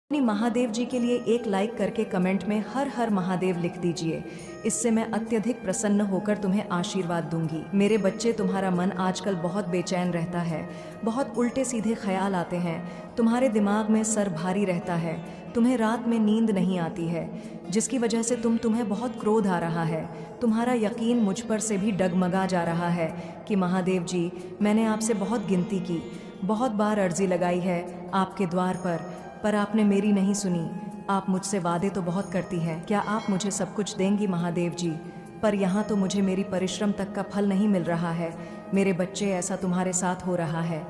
अपनी महादेव जी के लिए एक लाइक करके कमेंट में हर हर महादेव लिख दीजिए। इससे मैं अत्यधिक प्रसन्न होकर तुम्हें आशीर्वाद दूंगी। मेरे बच्चे, तुम्हारा मन आजकल बहुत बेचैन रहता है, बहुत उल्टे सीधे ख्याल आते हैं, तुम्हारे दिमाग में सर भारी रहता है, तुम्हें रात में नींद नहीं आती है, जिसकी वजह से तुम्हें बहुत क्रोध आ रहा है। तुम्हारा यकीन मुझ पर से भी डगमगा जा रहा है कि महादेव जी, मैंने आपसे बहुत गिनती की, बहुत बार अर्जी लगाई है आपके द्वार पर आपने मेरी नहीं सुनी। आप मुझसे वादे तो बहुत करती हैं, क्या आप मुझे सब कुछ देंगी महादेव जी? पर यहाँ तो मुझे मेरी परिश्रम तक का फल नहीं मिल रहा है। मेरे बच्चे, ऐसा तुम्हारे साथ हो रहा है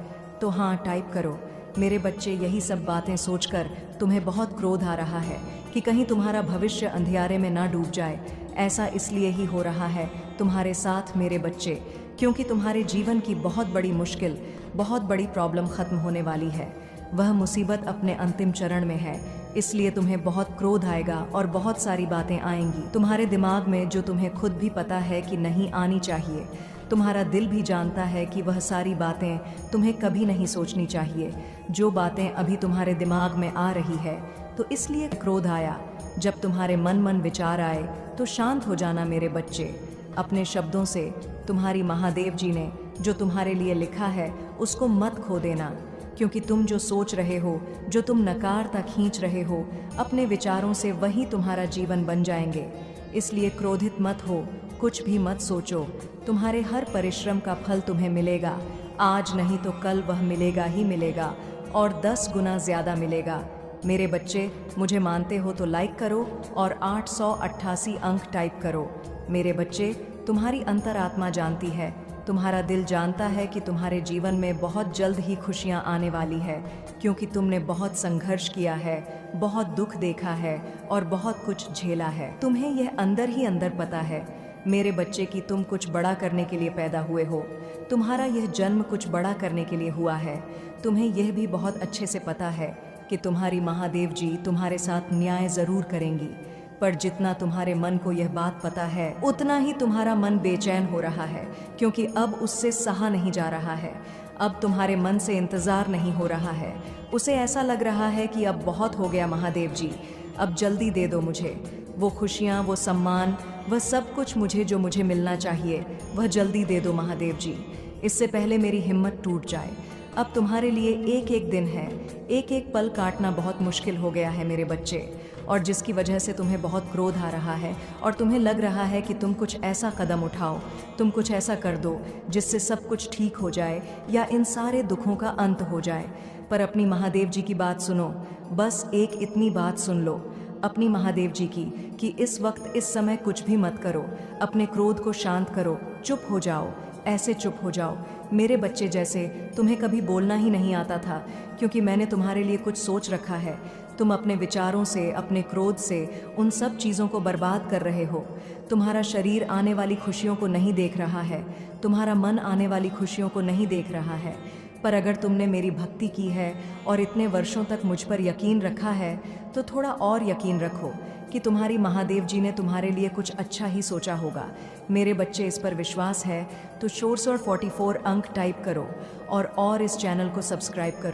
तो हाँ टाइप करो। मेरे बच्चे, यही सब बातें सोचकर तुम्हें बहुत क्रोध आ रहा है कि कहीं तुम्हारा भविष्य अंधियारे में ना डूब जाए। ऐसा इसलिए ही हो रहा है तुम्हारे साथ मेरे बच्चे, क्योंकि तुम्हारे जीवन की बहुत बड़ी मुश्किल, बहुत बड़ी प्रॉब्लम ख़त्म होने वाली है। वह मुसीबत अपने अंतिम चरण में है, इसलिए तुम्हें बहुत क्रोध आएगा और बहुत सारी बातें आएंगी तुम्हारे दिमाग में जो तुम्हें खुद भी पता है कि नहीं आनी चाहिए। तुम्हारा दिल भी जानता है कि वह सारी बातें तुम्हें कभी नहीं सोचनी चाहिए, जो बातें अभी तुम्हारे दिमाग में आ रही है। तो इसलिए क्रोध आया। जब तुम्हारे मन विचार आए तो शांत हो जाना मेरे बच्चे। अपने शब्दों से तुम्हारी महादेव जी ने जो तुम्हारे लिए लिखा है उसको मत खो देना, क्योंकि तुम जो सोच रहे हो, जो तुम नकार तक खींच रहे हो अपने विचारों से, वही तुम्हारा जीवन बन जाएंगे। इसलिए क्रोधित मत हो, कुछ भी मत सोचो। तुम्हारे हर परिश्रम का फल तुम्हें मिलेगा, आज नहीं तो कल वह मिलेगा ही मिलेगा, और 10 गुना ज़्यादा मिलेगा। मेरे बच्चे, मुझे मानते हो तो लाइक करो और 888 अंक टाइप करो। मेरे बच्चे, तुम्हारी अंतरात्मा जानती है, तुम्हारा दिल जानता है कि तुम्हारे जीवन में बहुत जल्द ही खुशियां आने वाली है, क्योंकि तुमने बहुत संघर्ष किया है, बहुत दुख देखा है और बहुत कुछ झेला है। तुम्हें यह अंदर ही अंदर पता है मेरे बच्चे कि तुम कुछ बड़ा करने के लिए पैदा हुए हो। तुम्हारा यह जन्म कुछ बड़ा करने के लिए हुआ है। तुम्हें यह भी बहुत अच्छे से पता है कि तुम्हारी महादेव जी तुम्हारे साथ न्याय ज़रूर करेंगी, पर जितना तुम्हारे मन को यह बात पता है उतना ही तुम्हारा मन बेचैन हो रहा है, क्योंकि अब उससे सहा नहीं जा रहा है। अब तुम्हारे मन से इंतज़ार नहीं हो रहा है। उसे ऐसा लग रहा है कि अब बहुत हो गया महादेव जी, अब जल्दी दे दो मुझे वो खुशियाँ, वो सम्मान, वह सब कुछ मुझे जो मुझे मिलना चाहिए, वह जल्दी दे दो महादेव जी, इससे पहले मेरी हिम्मत टूट जाए। अब तुम्हारे लिए एक एक दिन है, एक एक पल काटना बहुत मुश्किल हो गया है मेरे बच्चे, और जिसकी वजह से तुम्हें बहुत क्रोध आ रहा है और तुम्हें लग रहा है कि तुम कुछ ऐसा कदम उठाओ, तुम कुछ ऐसा कर दो जिससे सब कुछ ठीक हो जाए या इन सारे दुखों का अंत हो जाए। पर अपनी महादेव जी की बात सुनो, बस एक इतनी बात सुन लो अपनी महादेव जी की, कि इस वक्त इस समय कुछ भी मत करो, अपने क्रोध को शांत करो, चुप हो जाओ, ऐसे चुप हो जाओ मेरे बच्चे जैसे तुम्हें कभी बोलना ही नहीं आता था, क्योंकि मैंने तुम्हारे लिए कुछ सोच रखा है। तुम अपने विचारों से, अपने क्रोध से उन सब चीज़ों को बर्बाद कर रहे हो। तुम्हारा शरीर आने वाली खुशियों को नहीं देख रहा है, तुम्हारा मन आने वाली खुशियों को नहीं देख रहा है। पर अगर तुमने मेरी भक्ति की है और इतने वर्षों तक मुझ पर यकीन रखा है, तो थोड़ा और यकीन रखो कि तुम्हारी महादेव जी ने तुम्हारे लिए कुछ अच्छा ही सोचा होगा। मेरे बच्चे, इस पर विश्वास है तो शोर 44 अंक टाइप करो और इस चैनल को सब्सक्राइब करो।